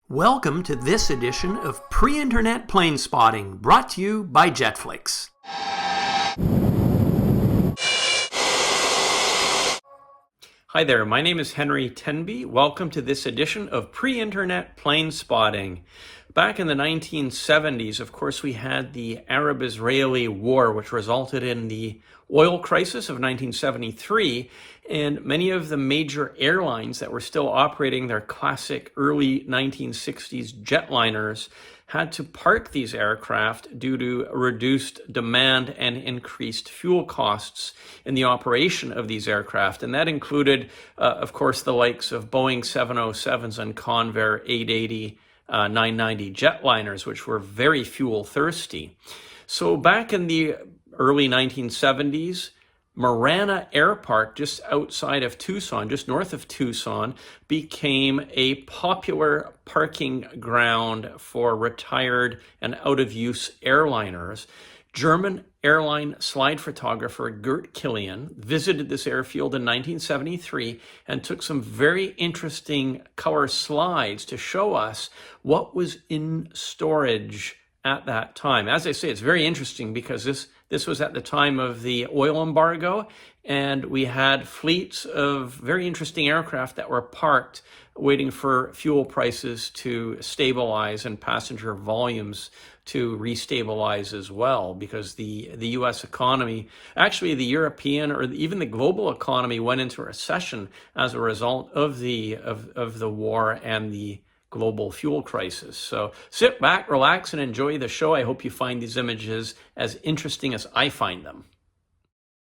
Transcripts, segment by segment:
Welcome to this edition of Pre-Internet Plane Spotting, brought to you by JetFlix. Hi there, my name is Henry Tenby. Welcome to this edition of Pre-Internet Plane Spotting. Back in the 1970s, of course, we had the Arab-Israeli War, which resulted in the oil crisis of 1973, and many of the major airlines that were still operating their classic early 1960s jetliners had to park these aircraft due to reduced demand and increased fuel costs in the operation of these aircraft. And that included, of course, the likes of Boeing 707s and Convair 880 990 jetliners, which were very fuel thirsty. So back in the early 1970s, Marana Air Park, just outside of Tucson, just north of Tucson, became a popular parking ground for retired and out-of-use airliners. German airline slide photographer Gert Killian visited this airfield in 1973 and took some very interesting color slides to show us what was in storage at that time. As I say, it's very interesting because this was at the time of the oil embargo, and we had fleets of very interesting aircraft that were parked waiting for fuel prices to stabilize and passenger volumes to restabilize as well, because the U.S. economy, actually the European or even the global economy, went into recession as a result of the war and the global fuel crisis. So sit back, relax, and enjoy the show. I hope you find these images as interesting as I find them.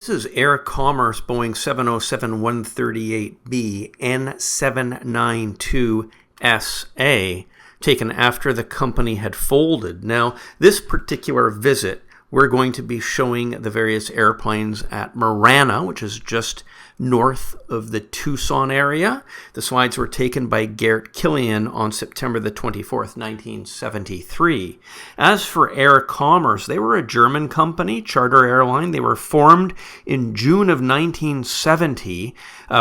This is Air Commerce Boeing 707-138B N792SA, taken after the company had folded. Now, this particular visit, we're going to be showing the various airplanes at Marana, which is just north of the Tucson area. The slides were taken by Gert Killian on September the 24th, 1973. As for Air Commerce, they were a German company, charter airline. They were formed in June of 1970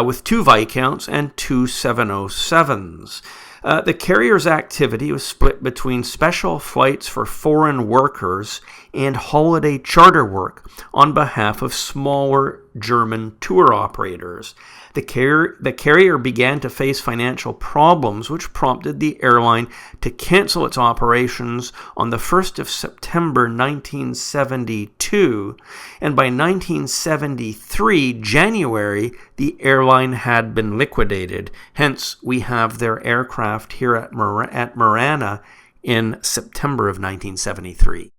with 2 Viscounts and 2 707s. The carrier's activity was split between special flights for foreign workers and holiday charter work on behalf of smaller German tour operators. The carrier began to face financial problems, which prompted the airline to cancel its operations on the 1st of September 1972, and by 1973, January, the airline had been liquidated. Hence, we have their aircraft here at Marana in September of 1973.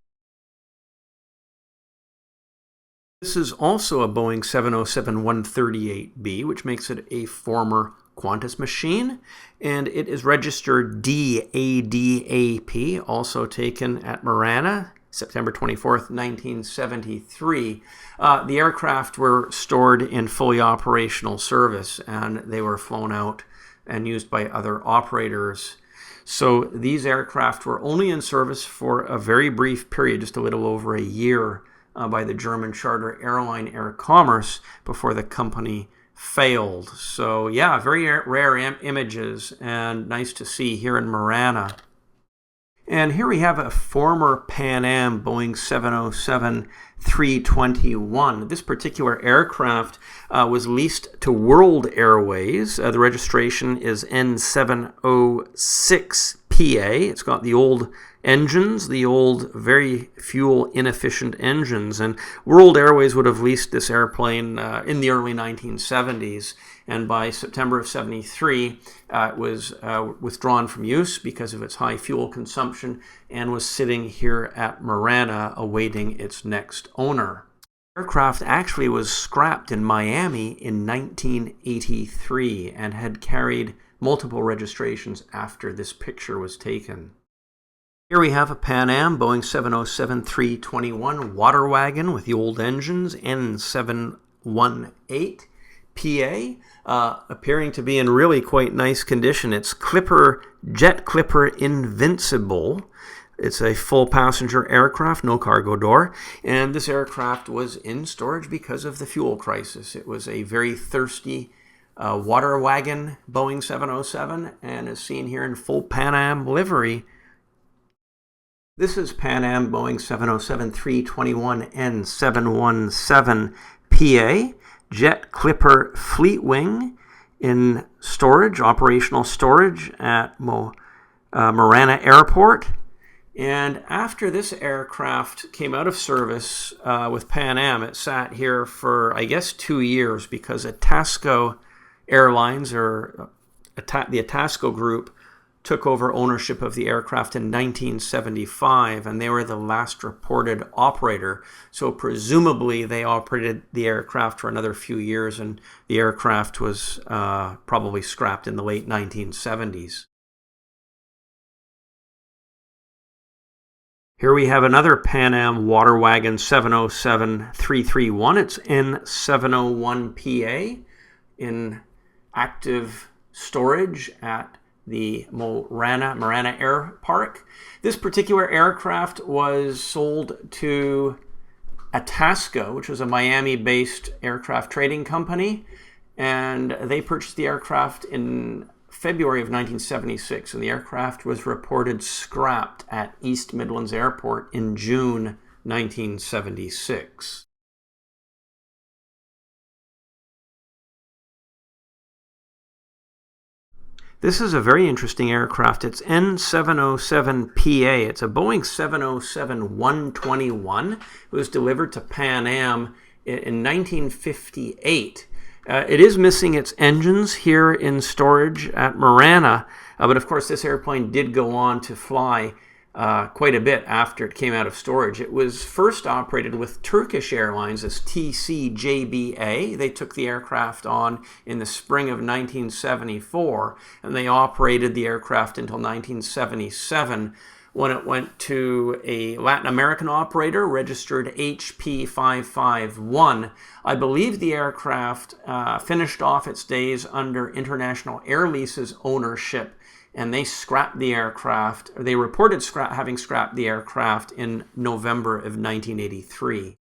This is also a Boeing 707-138B, which makes it a former Qantas machine, and it is registered DADAP, also taken at Marana, September 24th, 1973. The aircraft were stored in fully operational service, and they were flown out and used by other operators. So these aircraft were only in service for a very brief period, just a little over a year, by the German charter airline Air Commerce before the company failed. So yeah, very rare images, and nice to see here in Marana. And here we have a former Pan Am Boeing 707-321. This particular aircraft was leased to World Airways. The registration is N706PA. It's got the old engines, the old, very fuel-inefficient engines. And World Airways would have leased this airplane in the early 1970s. And by September of 73, it was withdrawn from use because of its high fuel consumption and was sitting here at Marana awaiting its next owner. The aircraft actually was scrapped in Miami in 1983 and had carried multiple registrations after this picture was taken. Here we have a Pan Am Boeing 707-321 water wagon with the old engines, N718 PA, appearing to be in really quite nice condition. It's Jet Clipper Invincible. It's a full passenger aircraft, no cargo door, and this aircraft was in storage because of the fuel crisis. It was a very thirsty water wagon Boeing 707 and is seen here in full Pan Am livery. This is Pan Am Boeing 707-321 N717 PA, Jet Clipper Fleet Wing in storage, operational storage at Marana Airport. And after this aircraft came out of service with Pan Am, it sat here for, I guess, 2 years because Itasco Airlines, or the Itasco Group, took over ownership of the aircraft in 1975, and they were the last reported operator. So presumably they operated the aircraft for another few years, and the aircraft was probably scrapped in the late 1970s. Here we have another Pan Am Water Wagon 707-331. It's N701 PA in active storage at the Marana Air Park. This particular aircraft was sold to Itasco, which was a Miami-based aircraft trading company, and they purchased the aircraft in February of 1976, and the aircraft was reported scrapped at East Midlands Airport in June 1976. This is a very interesting aircraft. It's N707PA. It's a Boeing 707-121. It was delivered to Pan Am in 1958. It is missing its engines here in storage at Marana, but of course this airplane did go on to fly quite a bit after it came out of storage. It was first operated with Turkish Airlines as TCJBA. They took the aircraft on in the spring of 1974, and they operated the aircraft until 1977, when it went to a Latin American operator registered HP551. I believe the aircraft finished off its days under International Air Lease's ownership, and they scrapped the aircraft, or they reported having scrapped the aircraft in November of 1983.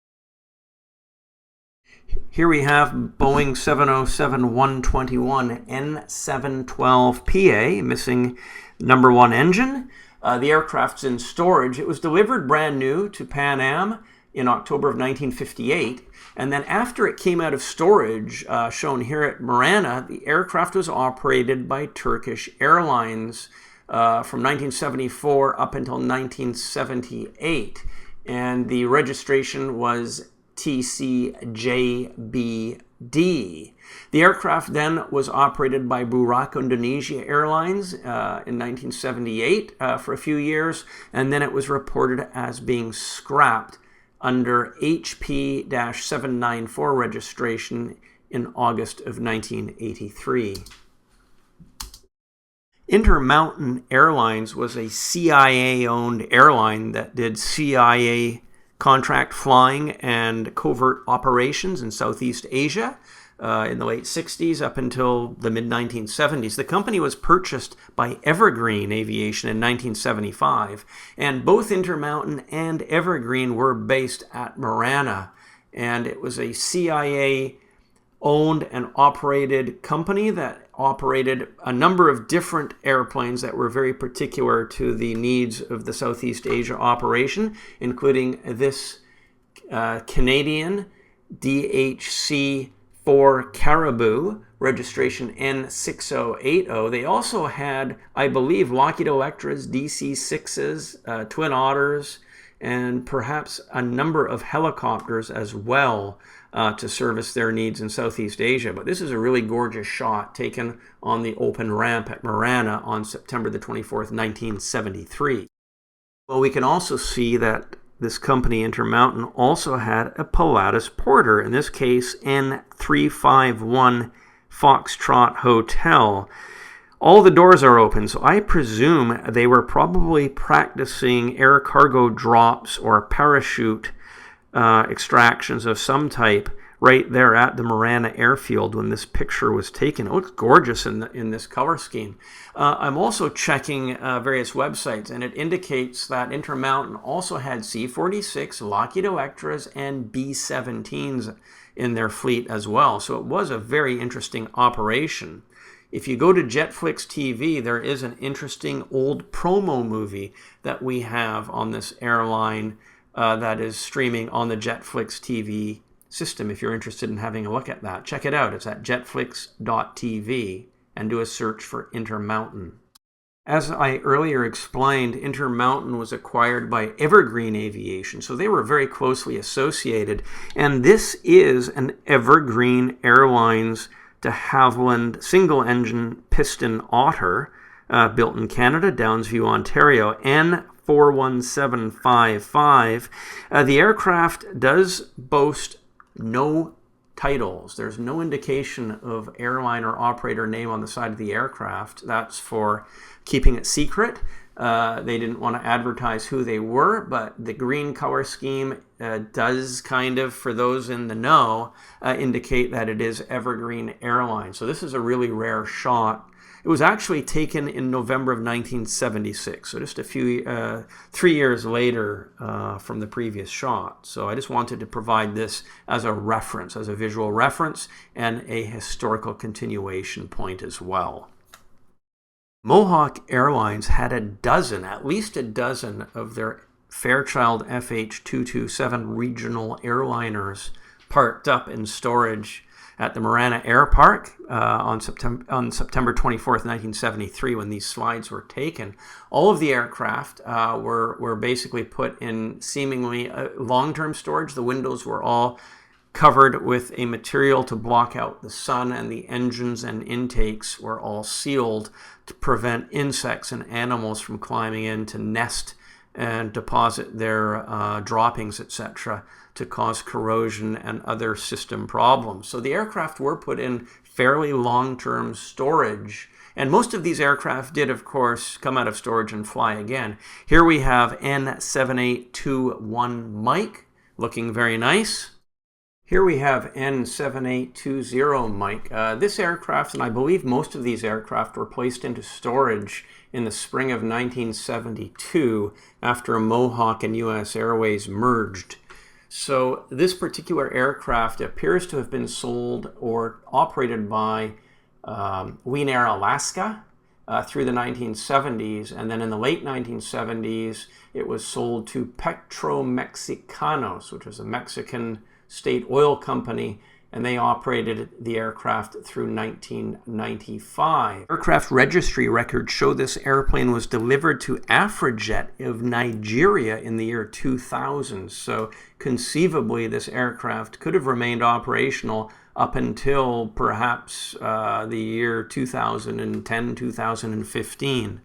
Here we have Boeing 707-121 N712PA, missing number 1 engine. The aircraft's in storage. It was delivered brand new to Pan Am in October of 1958. And then after it came out of storage, shown here at Marana, the aircraft was operated by Turkish Airlines from 1974 up until 1978. And the registration was TCJBD. The aircraft then was operated by Burak Indonesia Airlines in 1978 for a few years, and then it was reported as being scrapped under HP-794 registration in August of 1983. Intermountain Airlines was a CIA-owned airline that did CIA contract flying and covert operations in Southeast Asia in the late 60s up until the mid-1970s. The company was purchased by Evergreen Aviation in 1975, and both Intermountain and Evergreen were based at Marana, and it was a CIA-owned and operated company that operated a number of different airplanes that were very particular to the needs of the Southeast Asia operation, including this Canadian DHC-4 Caribou, registration N6080. They also had, I believe, Lockheed Electra's DC-6s, Twin Otters, and perhaps a number of helicopters as well to service their needs in Southeast Asia. But this is a really gorgeous shot taken on the open ramp at Marana on September the 24th, 1973. Well, we can also see that this company, Intermountain, also had a Pilatus Porter, in this case N351 Foxtrot Hotel. All the doors are open, so I presume they were probably practicing air cargo drops or parachute extractions of some type right there at the Marana airfield when this picture was taken. It looks gorgeous in this color scheme. I'm also checking various websites, and it indicates that Intermountain also had C-46, Lockheed Electras, and B-17s in their fleet as well. So it was a very interesting operation. If you go to JetFlix TV, there is an interesting old promo movie that we have on this airline that is streaming on the JetFlix TV system. If you're interested in having a look at that, check it out. It's at jetflix.tv and do a search for Intermountain. As I earlier explained, Intermountain was acquired by Evergreen Aviation, so they were very closely associated. And this is an Evergreen Airlines de Havilland single-engine piston otter built in Canada, Downsview, Ontario, N41755. The aircraft does boast no titles. There's no indication of airline or operator name on the side of the aircraft. That's for keeping it secret. They didn't want to advertise who they were, but the green color scheme does kind of, for those in the know, indicate that it is Evergreen Airlines. So this is a really rare shot. It was actually taken in November of 1976, so just a few, 3 years later from the previous shot. So I just wanted to provide this as a reference, as a visual reference, and a historical continuation point as well. Mohawk Airlines had at least a dozen of their Fairchild FH227 regional airliners parked up in storage at the Marana Air Park on September 24th, 1973, when these slides were taken. All of the aircraft were basically put in seemingly long-term storage. The windows were all covered with a material to block out the sun, and the engines and intakes were all sealed to prevent insects and animals from climbing in to nest and deposit their droppings, etc., to cause corrosion and other system problems. So the aircraft were put in fairly long-term storage, and most of these aircraft did, of course, come out of storage and fly again. Here we have N7821 Mike, looking very nice. Here we have N7820 Mike. This aircraft, and I believe most of these aircraft, were placed into storage in the spring of 1972 after Mohawk and US Airways merged. So this particular aircraft appears to have been sold or operated by Wienair Alaska through the 1970s, and then in the late 1970s it was sold to Petromexicanos, which was a Mexican state oil company, and they operated the aircraft through 1995. Aircraft registry records show this airplane was delivered to Afrajet of Nigeria in the year 2000. So conceivably, this aircraft could have remained operational up until perhaps the year 2010, 2015.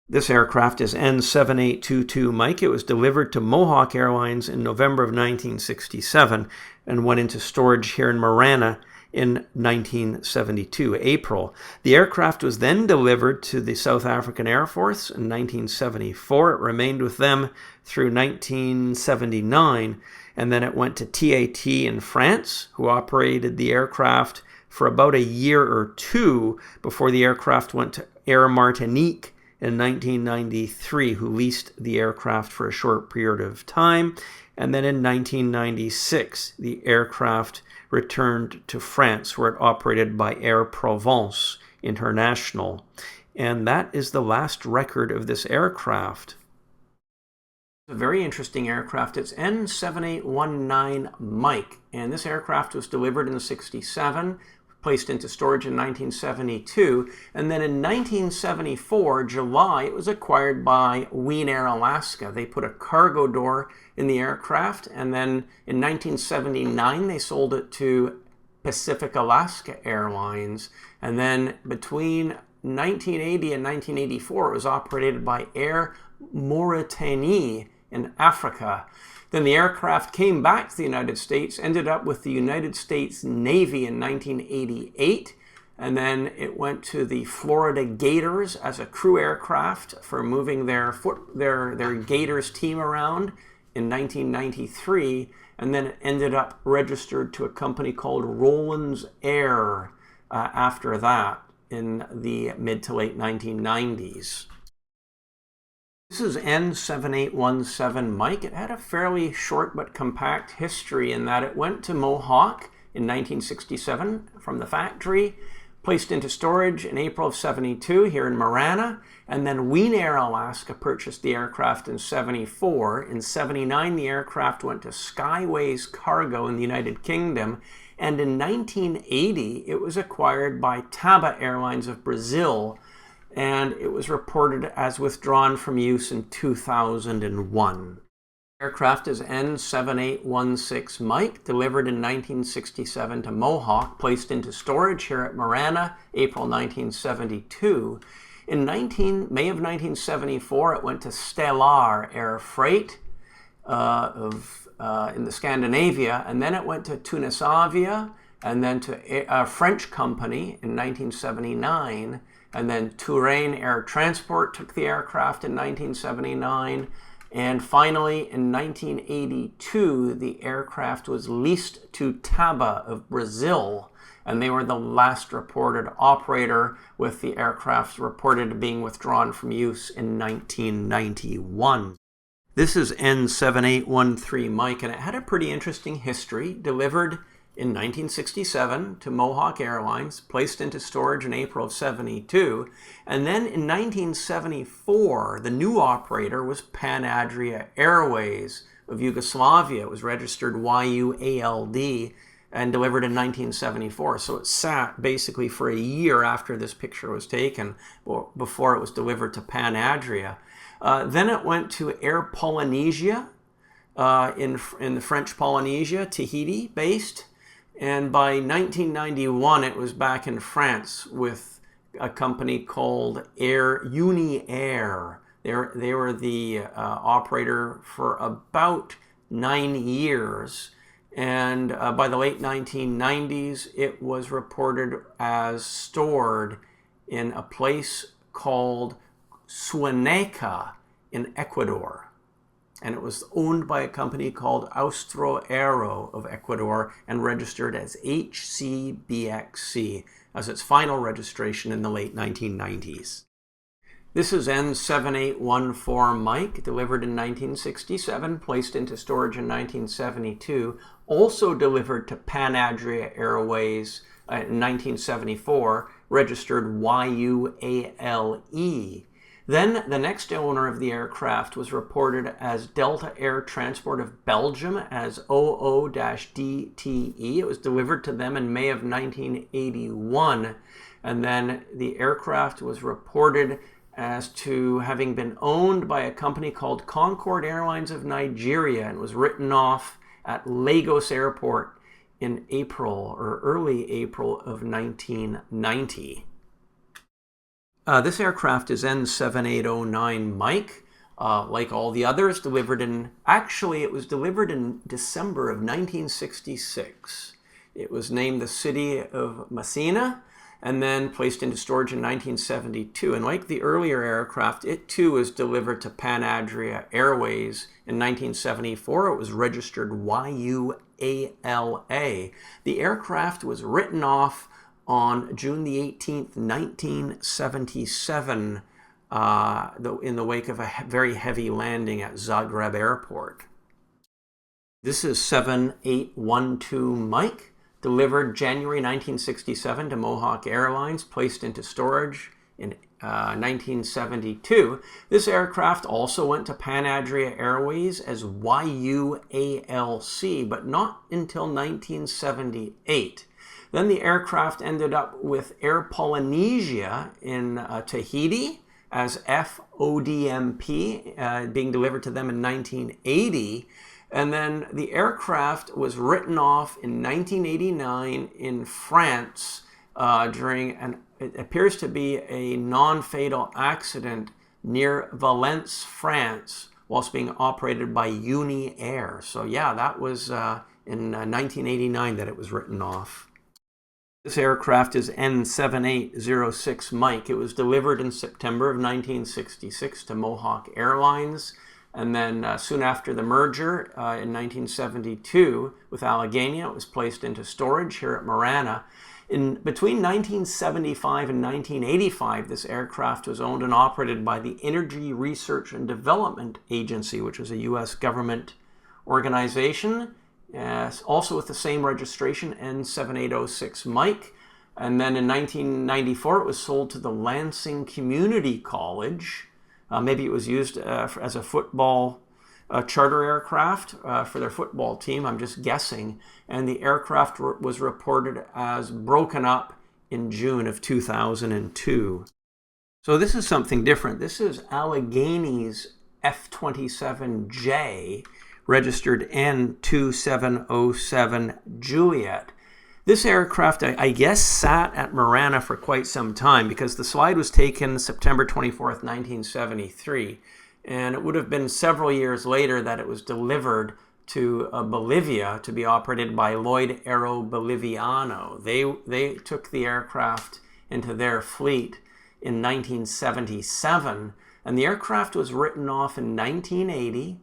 This aircraft is N7822 Mike. It was delivered to Mohawk Airlines in November of 1967 and went into storage here in Marana in 1972, April. The aircraft was then delivered to the South African Air Force in 1974. It remained with them through 1979, and then it went to TAT in France, who operated the aircraft for about a year or two before the aircraft went to Air Martinique in 1993, who leased the aircraft for a short period of time. And then in 1996, the aircraft returned to France, where it operated by Air Provence International. And that is the last record of this aircraft. A very interesting aircraft. It's N7819 Mike, and this aircraft was delivered in '67, placed into storage in 1972, and then in 1974, July, it was acquired by Wienair Alaska. They put a cargo door in the aircraft, and then in 1979, they sold it to Pacific Alaska Airlines, and then between 1980 and 1984, it was operated by Air Mauritanie in Africa. Then the aircraft came back to the United States, ended up with the United States Navy in 1988, and then it went to the Florida Gators as a crew aircraft for moving their Gators team around in 1993, and then it ended up registered to a company called Rollins Air after that in the mid to late 1990s. This is N7817 Mike. It had a fairly short but compact history in that it went to Mohawk in 1967 from the factory, placed into storage in April of 72 here in Marana, and then Wienair Alaska purchased the aircraft in 74. In 79, the aircraft went to Skyways Cargo in the United Kingdom, and in 1980, it was acquired by TABA Airlines of Brazil, and it was reported as withdrawn from use in 2001. Aircraft is N7816 Mike, delivered in 1967 to Mohawk, placed into storage here at Marana, April 1972. In May of 1974, it went to Stellar Air Freight in the Scandinavia, and then it went to Tunisavia, and then to a French company in 1979, and then Touraine Air Transport took the aircraft in 1979, and finally in 1982 the aircraft was leased to TABA of Brazil, and they were the last reported operator, with the aircraft reported being withdrawn from use in 1991. This is N7813 Mike, and it had a pretty interesting history. Delivered in 1967 to Mohawk Airlines, placed into storage in April of 72, and then in 1974, the new operator was Pan Adria Airways of Yugoslavia. It was registered YUALD and delivered in 1974. So it sat basically for a year after this picture was taken, before it was delivered to Pan Adria. Then it went to Air Polynesia in the French Polynesia, Tahiti based. And by 1991, it was back in France with a company called Uni-Air. They were the operator for about 9 years. And by the late 1990s, it was reported as stored in a place called Sueneca in Ecuador. And it was owned by a company called Austro Aero of Ecuador and registered as HCBXC as its final registration in the late 1990s. This is N7814 Mike, delivered in 1967, placed into storage in 1972, also delivered to Pan Adria Airways in 1974, registered YUALE. Then the next owner of the aircraft was reported as Delta Air Transport of Belgium as OO-DTE. It was delivered to them in May of 1981. And then the aircraft was reported as to having been owned by a company called Concord Airlines of Nigeria, and was written off at Lagos Airport in April or early April of 1990. This aircraft is N7809 Mike. Like all the others, it was delivered in December of 1966. It was named the city of Messina and then placed into storage in 1972. And like the earlier aircraft, it too was delivered to Pan Adria Airways in 1974. It was registered YUALA. The aircraft was written off on June the 18th, 1977, in the wake of a very heavy landing at Zagreb Airport. This is 7812 Mike, delivered January 1967 to Mohawk Airlines, placed into storage in 1972. This aircraft also went to Pan Adria Airways as YUALC, but not until 1978. Then the aircraft ended up with Air Polynesia in Tahiti as FODMP, being delivered to them in 1980. And then the aircraft was written off in 1989 in France during it appears to be a non-fatal accident near Valence, France, whilst being operated by Uni-Air. So yeah, that was in 1989 that it was written off. This aircraft is N7806 Mike. It was delivered in September of 1966 to Mohawk Airlines, and then soon after the merger in 1972 with Allegheny, it was placed into storage here at Marana. Between 1975 and 1985, this aircraft was owned and operated by the Energy Research and Development Agency, which was a U.S. government organization, also with the same registration, N7806 Mike. And then in 1994, it was sold to the Lansing Community College. Maybe it was used as a football charter aircraft for their football team, I'm just guessing. And the aircraft was reported as broken up in June of 2002. So this is something different. This is Allegheny's F-27J, registered N2707 Juliet. This aircraft, I guess, sat at Marana for quite some time because the slide was taken September 24th, 1973. And it would have been several years later that it was delivered to Bolivia to be operated by Lloyd Aero Boliviano. They took the aircraft into their fleet in 1977, and the aircraft was written off in 1980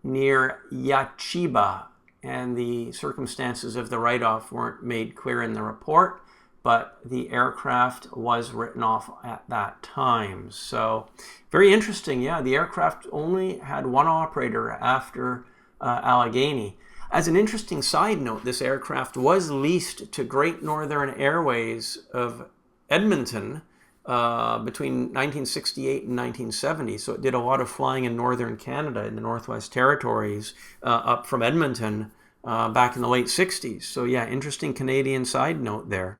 near Yachiba, and the circumstances of the write-off weren't made clear in the report, but the aircraft was written off at that time. So very interesting. Yeah, the aircraft only had one operator after Allegheny. As an interesting side note, this aircraft was leased to Great Northern Airways of Edmonton between 1968 and 1970. So it did a lot of flying in northern Canada, in the Northwest Territories, up from Edmonton back in the late 60s. So yeah, interesting Canadian side note there.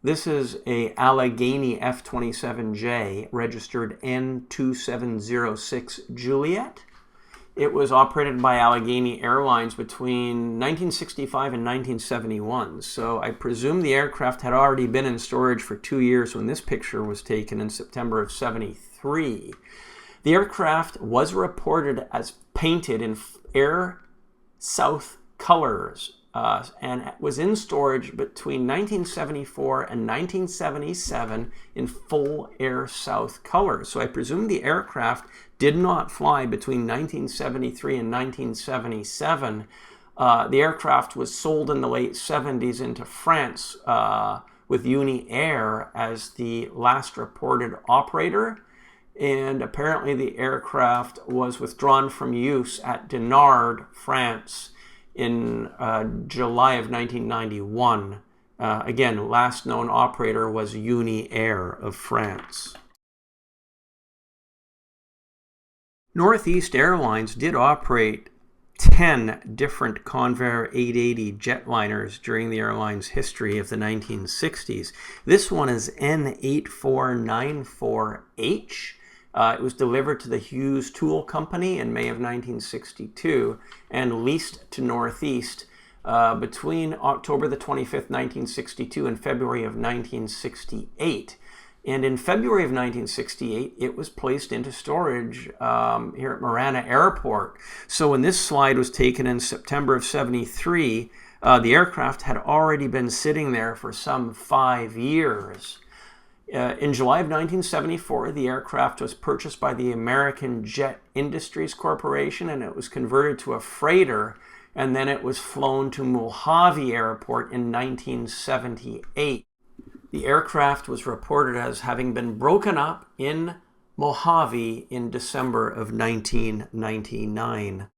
This is a Allegheny F-27J, registered N2706 Juliet. It was operated by Allegheny Airlines between 1965 and 1971. So I presume the aircraft had already been in storage for 2 years when this picture was taken in September of 73. The aircraft was reported as painted in Air South colors, and was in storage between 1974 and 1977 in full Air South colors. So I presume the aircraft did not fly between 1973 and 1977. The aircraft was sold in the late 70s into France with Uni Air as the last reported operator. And apparently the aircraft was withdrawn from use at Dinard, France, in July of 1991. Again, last known operator was Uni Air of France. Northeast Airlines did operate 10 different Convair 880 jetliners during the airline's history of the 1960s. This one is N8494H. It was delivered to the Hughes Tool Company in May of 1962 and leased to Northeast between October the 25th, 1962 and February of 1968. And in February of 1968, it was placed into storage here at Marana Airport. So when this slide was taken in September of 73, the aircraft had already been sitting there for some 5 years. In July of 1974, the aircraft was purchased by the American Jet Industries Corporation, and it was converted to a freighter, and then it was flown to Mojave Airport in 1978. The aircraft was reported as having been broken up in Mojave in December of 1999.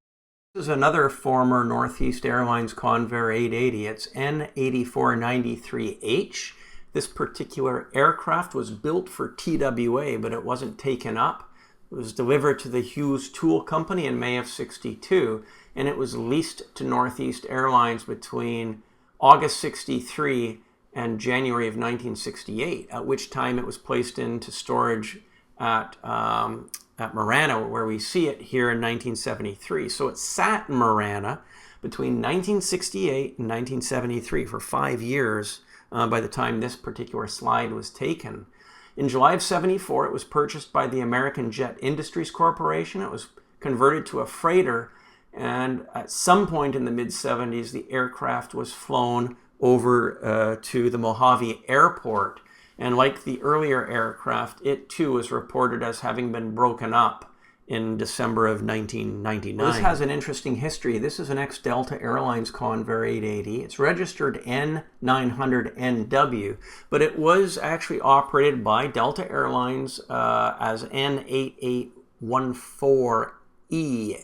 This is another former Northeast Airlines Convair 880. It's N8493H. This particular aircraft was built for TWA, but it wasn't taken up. It was delivered to the Hughes Tool Company in May of 62, and it was leased to Northeast Airlines between August 63 and January of 1968, at which time it was placed into storage at Marana, where we see it here in 1973. So it sat in Marana between 1968 and 1973 for 5 years by the time this particular slide was taken. In July of 74, it was purchased by the American Jet Industries Corporation. It was converted to a freighter, and at some point in the mid-70s, the aircraft was flown over to the Mojave Airport. And like the earlier aircraft, it too was reported as having been broken up in December of 1999. Well, this has an interesting history. This is an ex-Delta Airlines Convair 880. It's registered N900NW, but it was actually operated by Delta Airlines as N8814E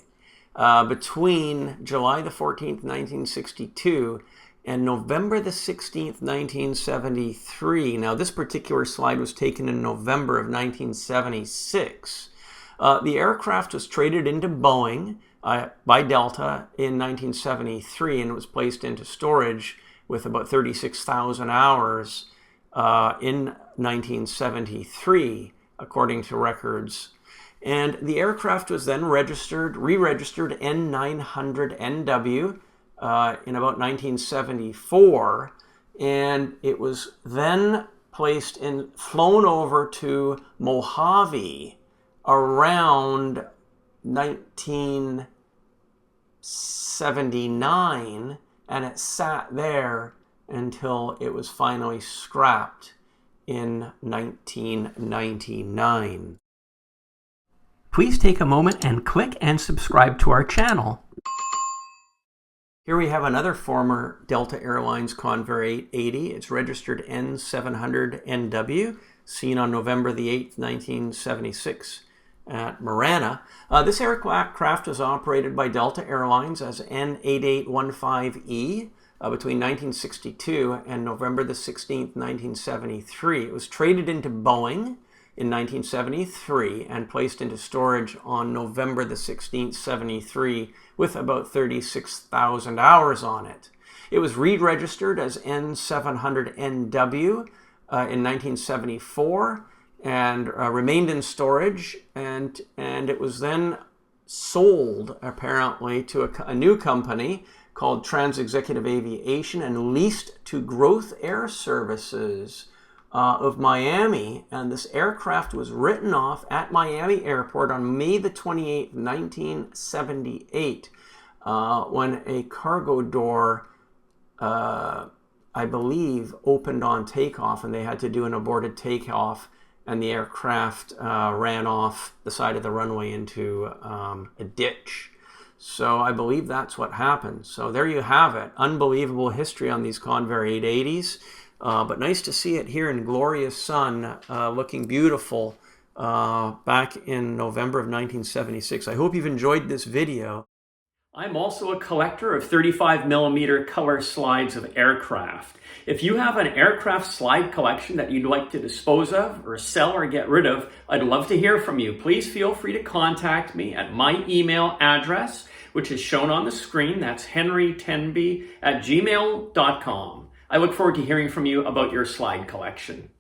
between July the 14th, 1962 and November the 16th, 1973. Now, this particular slide was taken in November of 1976. The aircraft was traded into Boeing by Delta in 1973, and it was placed into storage with about 36,000 hours in 1973, according to records. And the aircraft was then re-registered N900NW in about 1974, and it was then flown over to Mojave around 1979, and it sat there until it was finally scrapped in 1999. Please take a moment and click and subscribe to our channel. Here we have another former Delta Airlines Convair 880. It's registered N700NW, seen on November the 8th, 1976 at Marana. This aircraft was operated by Delta Airlines as N8815E between 1962 and November the 16th, 1973. It was traded into Boeing in 1973 and placed into storage on November the 16th, 73 with about 36,000 hours on it. It was re-registered as N700NW in 1974 and remained in storage, and it was then sold apparently to a new company called Trans-Executive Aviation and leased to Growth Air Services of Miami. And this aircraft was written off at Miami Airport on May the 28th, 1978, when a cargo door, I believe, opened on takeoff, and they had to do an aborted takeoff, and the aircraft ran off the side of the runway into a ditch. So I believe that's what happened. So there you have it. Unbelievable history on these Convair 880s. But nice to see it here in glorious sun, looking beautiful back in November of 1976. I hope you've enjoyed this video. I'm also a collector of 35mm color slides of aircraft. If you have an aircraft slide collection that you'd like to dispose of or sell or get rid of, I'd love to hear from you. Please feel free to contact me at my email address, which is shown on the screen. That's henrytenby@gmail.com. I look forward to hearing from you about your slide collection.